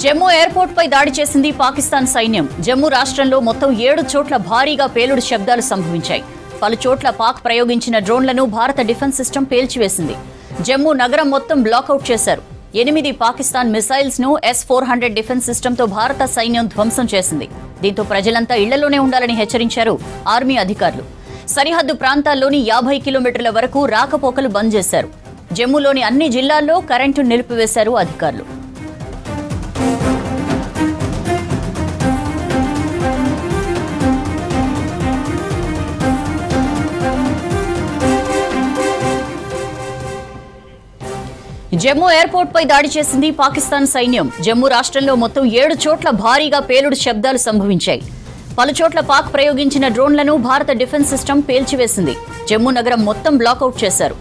Jammu airport పై దాడి చేసింది పాకిస్తాన్ సైన్యం. జమ్మూ రాష్ట్రంలో మొత్తం 7 చోట్ల భారీగా పేలుడు శబ్దాలు సంభవించాయి. పలు చోట్ల పాక్ ప్రయోగించిన డ్రోన్లను భారత డిఫెన్స్ సిస్టమ్ పేల్చివేసింది. జమ్మూ నగరం మొత్తం బ్లాకౌట్ చేశారు. 8 పాకిస్తాన్ మిసైల్స్ ను S-400 డిఫెన్స్ సిస్టమ్ తో భారత సైన్యం ధ్వంసం చేసింది. దీంతో ప్రజలంతా ఇళ్లలోనే ఉండాలని హెచ్చరించారు ఆర్మీ అధికారులు. సరిహద్దు ప్రాంతాల్లోని 50 కిలోమీటర్ల వరకు రాకపోకలు బంద్ చేశారు. జమ్మూలోని అన్ని జిల్లాల్లో కరెంటు నిలిపివేశారు అధికారులు. జమ్మూ ఎయిర్పోర్ట్ పై దాడి చేసింది పాకిస్తాన్ సైన్యం. జమ్మూ రాష్ట్రంలో మొత్తం 7 చోట్ల భారీగా పేలుడు శబ్దాలు సంభవించాయి. పలు చోట్ల పాక్ ప్రయోగించిన డ్రోన్లను భారత డిఫెన్స్ సిస్టమ్ పేల్చివేసింది. జమ్మూ నగరం మొత్తం బ్లాకౌట్ చేశారు.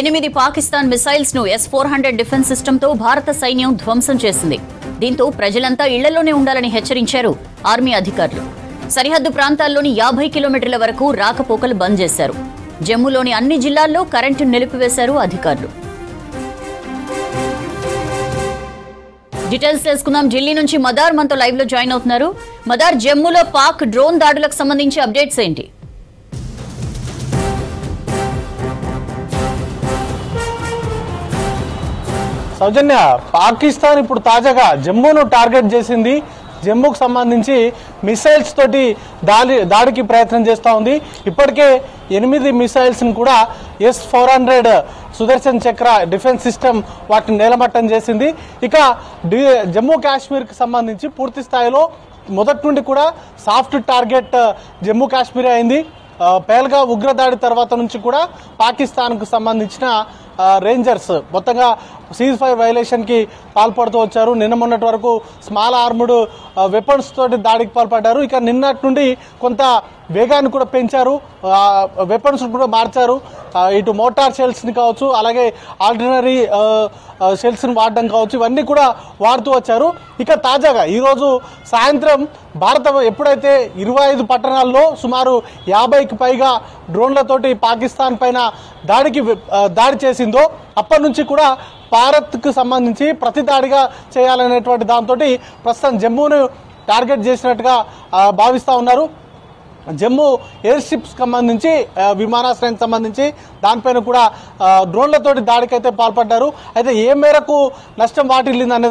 8 పాకిస్తాన్ మిసైల్స్ ను S-400 డిఫెన్స్ సిస్టమ్ తో భారత సైన్యం ధ్వంసం చేసింది. దీంతో ప్రజలంతా ఇళ్లలోనే ఉండాలని హెచ్చరించారు ఆర్మీ అధికారులు. సరిహద్దు ప్రాంతాల్లోని 50 కిలోమీటర్ల వరకు రాకపోకలు బంద్ చేశారు. జమ్మూలోని అన్ని జిల్లాల్లో కరెంటు నిలిపివేశారు అధికారులు. డీటెయిల్స్ తెలుసుకుందాం. ఢిల్లీ నుంచి మదార్ మనతో లైవ్ లో జాయిన్ అవుతున్నారు. మదార్, జమ్మూలో పాక్ డ్రోన్ దాడులకు సంబంధించి అప్డేట్స్ ఏంటి? సౌజన్య, పాకిస్తాన్ ఇప్పుడు తాజాగా జమ్మూను టార్గెట్ చేసింది. జమ్మూకు సంబంధించి మిసైల్స్ తోటి దాడికి ప్రయత్నం చేస్తూ ఉంది. ఇప్పటికే 8 మిసైల్స్ని కూడా S-400 సుదర్శన్ చక్ర డిఫెన్స్ సిస్టమ్ వాటిని నేలమట్టం చేసింది. ఇక జమ్మూ కాశ్మీర్కి సంబంధించి పూర్తి స్థాయిలో మొదటి నుండి కూడా సాఫ్ట్ టార్గెట్ జమ్మూ కాశ్మీర్ అయింది. పేల్గా ఉగ్రదాడి తర్వాత నుంచి కూడా పాకిస్తాన్కు సంబంధించిన రేంజర్స్ మొత్తంగా సీజ్-ఫైర్ వైలేషన్కి పాల్పడుతూ వచ్చారు. నిన్న మొన్నటి వరకు స్మాల్ ఆర్మ్డ్ వెపన్స్ తోటి దాడికి పాల్పడ్డారు. ఇక నిన్నటి నుండి కొంత వేగాన్ని కూడా పెంచారు, వెపన్స్ కూడా మార్చారు. ఇటు మోటార్ షెల్స్ని కావచ్చు, అలాగే ఆర్డినరీ షెల్స్ని వాడడం కావచ్చు, ఇవన్నీ కూడా వాడుతూ వచ్చారు. ఇక తాజాగా ఈరోజు సాయంత్రం భారత ఎప్పుడైతే 25 పట్టణాల్లో సుమారు 50కి పైగా డ్రోన్లతోటి పాకిస్తాన్ పైన దాడి చేసిందో అప్పటి నుంచి కూడా భారత్కు సంబంధించి ప్రతి దాడిగా చేయాలనేటువంటి దాంతో ప్రస్తుతం జమ్మూను టార్గెట్ చేసినట్టుగా భావిస్తూ ఉన్నారు. జమ్మూ ఎయిర్ స్ట్రిప్స్ సంబంధించి విమానాశ్రయానికి సంబంధించి దానిపైన కూడా డ్రోన్లతోటి దాడికైతే పాల్పడ్డారు. అయితే ఏ మేరకు నష్టం వాటిల్లింది అనే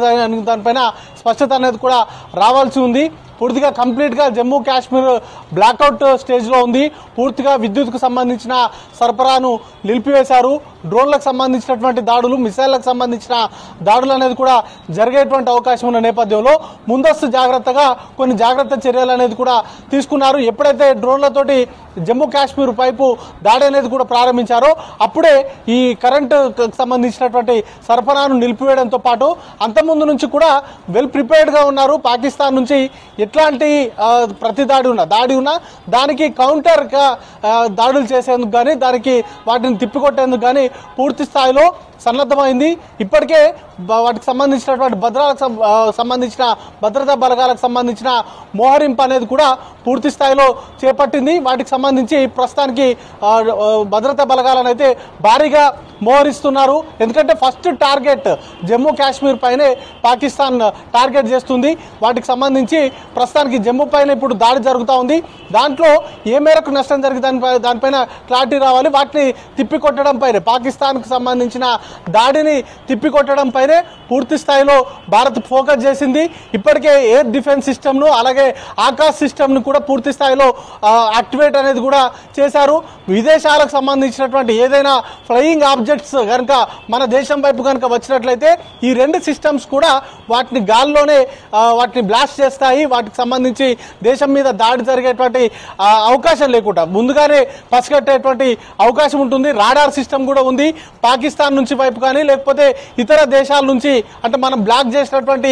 దానిపైన స్పష్టత అనేది కూడా రావాల్సి ఉంది. పూర్తిగా కంప్లీట్గా జమ్మూ కాశ్మీర్ బ్లాక్అవుట్ స్టేజ్లో ఉంది. పూర్తిగా విద్యుత్కు సంబంధించిన సరఫరాను నిలిపివేశారు. డ్రోన్లకు సంబంధించినటువంటి దాడులు, మిసైళ్లకు సంబంధించిన దాడులు అనేది కూడా జరిగేటువంటి అవకాశం ఉన్న నేపథ్యంలో ముందస్తు జాగ్రత్తగా కొన్ని జాగ్రత్త చర్యలు అనేది కూడా తీసుకున్నారు. ఎప్పుడైతే డ్రోన్లతోటి జమ్మూ కాశ్మీర్ వైపు దాడి అనేది కూడా ప్రారంభించారో అప్పుడే ఈ కరెంటు సంబంధించినటువంటి సరఫరాను నిలిపివేయడంతో పాటు అంతకుముందు నుంచి కూడా వెల్ ప్రిపేర్డ్గా ఉన్నారు. పాకిస్తాన్ నుంచి ఎట్లాంటి ప్రతి దాడి ఉన్నా దానికి కౌంటర్గా దాడులు చేసేందుకు కానీ దానికి వాటిని తిప్పికొట్టేందుకు కానీ పూర్తి స్థాయిలో సన్నద్ధమైంది. ఇప్పటికే వాటికి సంబంధించినటువంటి భద్రతా బలగాలకు సంబంధించిన మోహరింపు అనేది కూడా పూర్తి స్థాయిలో చేపట్టింది. వాటికి సంబంధించి ప్రస్తుతానికి భద్రతా బలగాలను అయితే భారీగా మోహరిస్తున్నారు. ఎందుకంటే ఫస్ట్ టార్గెట్ జమ్మూ కాశ్మీర్ పైనే పాకిస్తాన్ టార్గెట్ చేస్తుంది. వాటికి సంబంధించి ప్రస్తుతానికి జమ్మూ పైన ఇప్పుడు దాడి జరుగుతూ ఉంది. దాంట్లో ఏ మేరకు నష్టం జరిగింది దానిపైన క్లారిటీ రావాలి. వాటిని తిప్పికొట్టడం పైనే, పాకిస్తాన్కు సంబంధించిన దాడిని తిప్పికొట్టడం పైనే పూర్తి స్థాయిలో భారత్ ఫోకస్ చేసింది. ఇప్పటికే ఎయిర్ డిఫెన్స్ సిస్టమ్ను అలాగే ఆకాశ్ సిస్టమ్ను కూడా పూర్తి స్థాయిలో యాక్టివేట్ అనేది కూడా చేశారు. విదేశాలకు సంబంధించినటువంటి ఏదైనా ఫ్లయింగ్ ఆబ్జెక్ట్స్ కనుక మన దేశం వైపు కనుక వచ్చినట్లయితే ఈ 2 సిస్టమ్స్ కూడా వాటిని గాల్లోనే వాటిని బ్లాస్ట్ చేస్తాయి. వాటికి సంబంధించి దేశం మీద దాడి జరిగేటువంటి అవకాశం లేకుండా ముందుగానే పసిగట్టేటువంటి అవకాశం ఉంటుంది. రాడార్ సిస్టమ్ కూడా ఉంది. పాకిస్తాన్ నుంచి వైపు కానీ లేకపోతే ఇతర దేశాల నుంచి, అంటే మనం బ్లాక్ చేసినటువంటి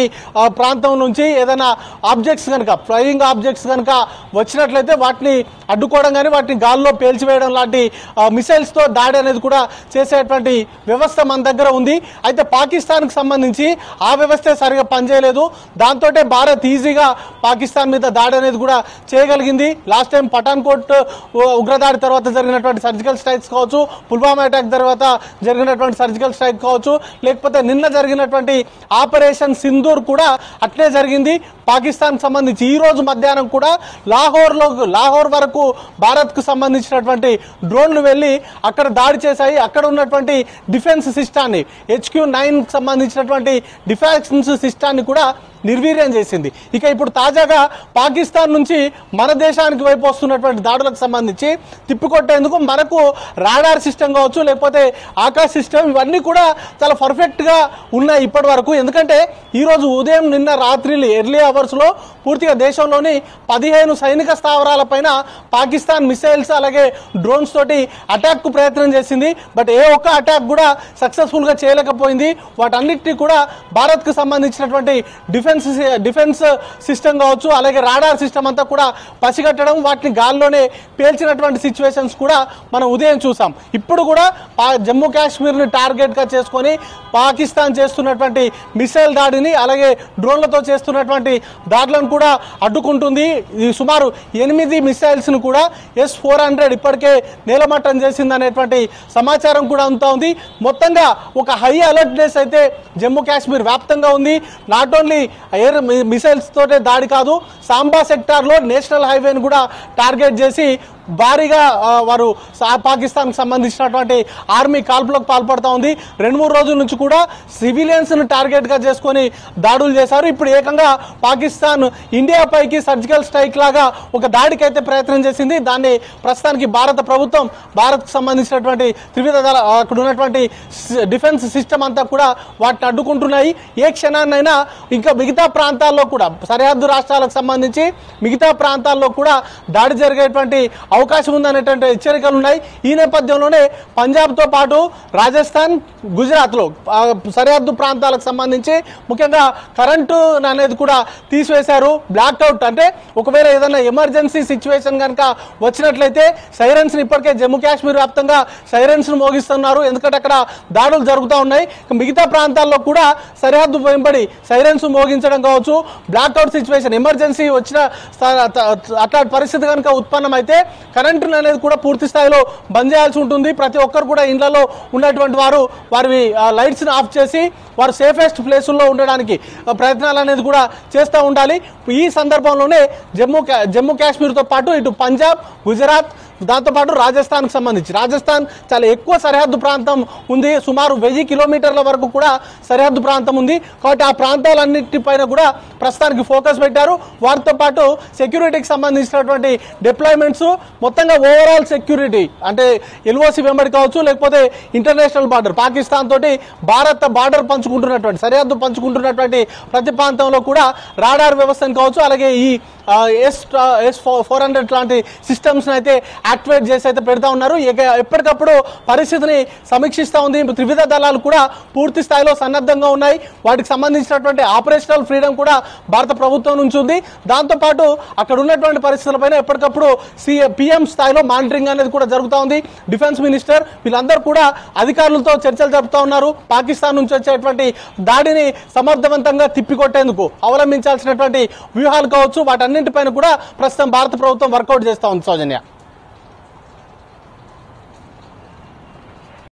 ప్రాంతం నుంచి ఏదైనా ఆబ్జెక్ట్స్ కనుక, ఫ్లయింగ్ ఆబ్జెక్ట్స్ కనుక వచ్చినట్లయితే వాటిని అడ్డుకోవడం కానీ వాటిని గాల్లో పేల్చివేయడం లాంటి మిసైల్స్తో దాడి అనేది కూడా చేసేటువంటి వ్యవస్థ మన దగ్గర ఉంది. అయితే పాకిస్తాన్కి సంబంధించి ఆ వ్యవస్థ సరిగా పనిచేయలేదు. దాంతో భారత్ ఈజీగా పాకిస్తాన్ మీద దాడి అనేది కూడా చేయగలిగింది. లాస్ట్ టైం పఠాన్కోట్ ఉగ్రదాడి తర్వాత జరిగినటువంటి సర్జికల్ స్ట్రైక్స్ కావచ్చు, పుల్వామా అటాక్ తర్వాత జరిగినటువంటి సర్జికల్ స్ట్రైక్ కావచ్చు, లేకపోతే నిన్న జరిగినటువంటి ఆపరేషన్ సింధూర్ కూడా అట్లే జరిగింది. పాకిస్తాన్ సంబంధించి ఈ రోజు మధ్యాహ్నం కూడా లాహోర్ వరకు భారత్కు సంబంధించినటువంటి డ్రోన్లు వెళ్ళి అక్కడ దాడి చేశాయి. అక్కడ ఉన్నటువంటి డిఫెన్స్ సిస్టాన్ని HQ-9 సంబంధించినటువంటి డిఫెన్స్ సిస్టాన్ని కూడా నిర్వీర్యం చేసింది. ఇక ఇప్పుడు తాజాగా పాకిస్తాన్ నుంచి మన దేశానికి వైపు వస్తున్నటువంటి దాడులకు సంబంధించి తిప్పికొట్టేందుకు మనకు రాడార్ సిస్టమ్ కావచ్చు, లేకపోతే ఆకాశ్ సిస్టమ్, ఇవన్నీ కూడా చాలా పర్ఫెక్ట్గా ఉన్నాయి ఇప్పటి వరకు. ఎందుకంటే ఈరోజు ఉదయం నిన్న రాత్రి ఎర్లీ అవర్స్లో పూర్తిగా దేశంలోని 15 సైనిక స్థావరాలపైన పాకిస్తాన్ మిసైల్స్ అలాగే డ్రోన్స్ తోటి అటాక్కు ప్రయత్నం చేసింది. బట్ ఏ ఒక్క అటాక్ కూడా సక్సెస్ఫుల్గా చేయలేకపోయింది. వాటన్నిటినీ కూడా భారత్కు సంబంధించినటువంటి డిఫెన్స్ సిస్టమ్ కావచ్చు, అలాగే రాడార్ సిస్టమ్ అంతా కూడా పసిగట్టడం, వాటిని గాల్లోనే పేల్చినటువంటి సిచ్యువేషన్స్ కూడా మనం ఉదయం చూసాం. ఇప్పుడు కూడా జమ్మూ కాశ్మీర్ని టార్గెట్గా చేసుకొని పాకిస్తాన్ చేస్తున్నటువంటి మిసైల్ దాడిని అలాగే డ్రోన్లతో చేస్తున్నటువంటి దాడులను కూడా అడ్డుకుంటుంది. సుమారు 8 మిసైల్స్ను కూడా S-400 ఇప్పటికే నేలమట్టం చేసిందనేటువంటి సమాచారం కూడా అంతా ఉంది. మొత్తంగా ఒక హై అలర్ట్నెస్ అయితే జమ్మూ కాశ్మీర్ వ్యాప్తంగా ఉంది. నాట్ ఓన్లీ ఎయిర్ మిసైల్స్ తోటే దాడి కాదు, సాంబా సెక్టార్లో నేషనల్ హైవేను కూడా టార్గెట్ చేసి భారీగా వారు పాకిస్తాన్కి సంబంధించినటువంటి ఆర్మీ కాల్పులకు పాల్పడుతూ ఉంది. 2-3 రోజుల నుంచి కూడా సివిలియన్స్ను టార్గెట్గా చేసుకొని దాడులు చేశారు. ఇప్పుడు ఏకంగా పాకిస్తాన్ ఇండియాపైకి సర్జికల్ స్ట్రైక్ లాగా ఒక దాడికి అయితే ప్రయత్నం చేసింది. దాన్ని ప్రస్తుతానికి భారత ప్రభుత్వం, భారత్కు సంబంధించినటువంటి త్రివిధ దళ అక్కడ ఉన్నటువంటి డిఫెన్స్ సిస్టమ్ అంతా కూడా వాటిని అడ్డుకుంటున్నాయి. ఏ క్షణాన్నైనా ఇంకా మిగతా ప్రాంతాల్లో కూడా సరిహద్దు రాష్ట్రాలకు సంబంధించి మిగతా ప్రాంతాల్లో కూడా దాడి జరిగేటువంటి అవకాశం ఉందనేటువంటి హెచ్చరికలు ఉన్నాయి. ఈ నేపథ్యంలోనే పంజాబ్తో పాటు రాజస్థాన్, గుజరాత్లో సరిహద్దు ప్రాంతాలకు సంబంధించి ముఖ్యంగా కరెంటు అనేది కూడా తీసివేశారు. బ్లాక్అవుట్ అంటే ఒకవేళ ఏదైనా ఎమర్జెన్సీ సిచ్యువేషన్ కనుక వచ్చినట్లయితే సైరన్స్ని ఇప్పటికే జమ్మూ కాశ్మీర్ వ్యాప్తంగా సైరన్స్ను మోగిస్తున్నారు. ఎందుకంటే అక్కడ దాడులు జరుగుతూ ఉన్నాయి. మిగతా ప్రాంతాల్లో కూడా సరిహద్దు వెంబడి సైరన్స్ మోగించడం కావచ్చు, బ్లాక్అవుట్ సిచ్యువేషన్ ఎమర్జెన్సీ వచ్చిన అట్లాంటి పరిస్థితి కనుక ఉత్పన్నమైతే కరెంటు అనేది కూడా పూర్తి స్థాయిలో బంద్ చేయాల్సి ఉంటుంది. ప్రతి ఒక్కరు కూడా ఇళ్లలో ఉన్నటువంటి వారి లైట్స్ని ఆఫ్ చేసి వారు సేఫెస్ట్ ప్లేసుల్లో ఉండడానికి ప్రయత్నాలు అనేది కూడా చేస్తూ ఉండాలి. ఈ సందర్భంలోనే జమ్మూ కాశ్మీర్తో పాటు ఇటు పంజాబ్, గుజరాత్, దాంతోపాటు రాజస్థాన్కి సంబంధించి రాజస్థాన్ చాలా ఎక్కువ సరిహద్దు ప్రాంతం ఉంది. సుమారు 1000 కిలోమీటర్ల వరకు కూడా సరిహద్దు ప్రాంతం ఉంది. కాబట్టి ఆ ప్రాంతాలన్నిటిపైన కూడా ప్రస్తుతానికి ఫోకస్ పెట్టారు. వారితో పాటు సెక్యూరిటీకి సంబంధించినటువంటి డిప్లాయ్మెంట్స్, మొత్తంగా ఓవరాల్ సెక్యూరిటీ అంటే LOC వెంబడి కావచ్చు, లేకపోతే ఇంటర్నేషనల్ బార్డర్ పాకిస్తాన్ తోటి భారత్ బార్డర్ పంచుకుంటున్నటువంటి సరిహద్దు పంచుకుంటున్నటువంటి ప్రతి ప్రాంతంలో కూడా రాడార్ వ్యవస్థను కావచ్చు, అలాగే ఈ S-400 లాంటి సిస్టమ్స్ అయితే యాక్టివేట్ చేసి అయితే పెడతా ఉన్నారు. ఎప్పటికప్పుడు పరిస్థితిని సమీక్షిస్తూ ఉంది. త్రివిధ దళాలు కూడా పూర్తి స్థాయిలో సన్నద్ధంగా ఉన్నాయి. వాటికి సంబంధించినటువంటి ఆపరేషనల్ ఫ్రీడమ్ కూడా భారత ప్రభుత్వం నుంచి ఉంది. దాంతోపాటు అక్కడ ఉన్నటువంటి పరిస్థితులపైన ఎప్పటికప్పుడు PM స్థాయిలో మానిటరింగ్ అనేది కూడా జరుగుతూ ఉంది. డిఫెన్స్ మినిస్టర్ వీళ్ళందరూ కూడా అధికారులతో చర్చలు జరుపుతూ ఉన్నారు. పాకిస్తాన్ నుంచి వచ్చేటువంటి దాడిని సమర్థవంతంగా తిప్పికొట్టేందుకు అవలంబించాల్సినటువంటి వ్యూహాలు కావచ్చు, వాటన్నింటిపైన కూడా ప్రస్తుతం భారత ప్రభుత్వం వర్కౌట్ చేస్తూ ఉంది. సౌజన్య.